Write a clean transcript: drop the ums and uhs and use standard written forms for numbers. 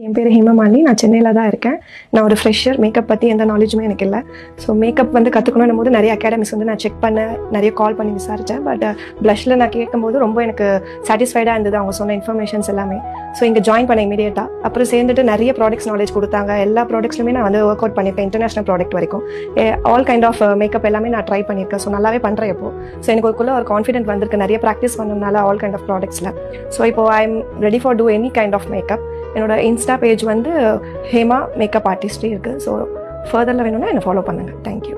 என் பேர் ஹேமமாலினி. நான் சென்னையில் தான் இருக்கேன். நான் ஒரு ஃப்ரெஷர். மேக்கப் பற்றி எந்த நாலேஜுமே எனக்கு இல்லை. ஸோ மேக்கப் கற்றுக்கணும் போது நிறைய அகாடமிஸ் நான் செக் பண்ணேன், நிறைய கால் பண்ணி விசாரித்தேன். பட் ப்ளஷில் நான் கேட்கும்போது ரொம்ப எனக்கு சாட்டிஸ்ஃபைடாக இருந்தது அவங்க சொன்ன இன்ஃபர்மேஷன்ஸ் எல்லாமே. ஸோ இங்கே ஜாயின் பண்ணேன் இமீடியட்டாக. அப்புறம் சேர்ந்துட்டு நிறைய ப்ராடக்ட்ஸ் நாலேஜ் கொடுத்தாங்க. எல்லா ப்ராடக்ட்ஸ்லையுமே நான் ஒர்க் அவுட் பண்ணியிருக்கேன். இன்டர்நேஷனல் ப்ராடக்ட் வரைக்கும் ஆல் கைண்ட் ஆஃப் மேக்கப் எல்லாமே நான் ட்ரை பண்ணியிருக்கேன். ஸோ நல்லாவே பண்ணுறேன் இப்போ. ஸோ எனக்கு ஒரு கான்ஃபிடென்ட் வந்திருக்கு நிறைய ப்ராக்டிஸ் பண்ணதுனால ஆல் கைண்ட் ஆஃப் ப்ராடக்ட்ஸில். ஸோ இப்போ I am ready for to any kind of makeup. என்னோட Insta page Hema makeup artist இருக்குது. ஸோ ஃபர்தரில் வேணும்னா என்னை ஃபாலோ பண்ணுங்கள். தேங்க்யூ.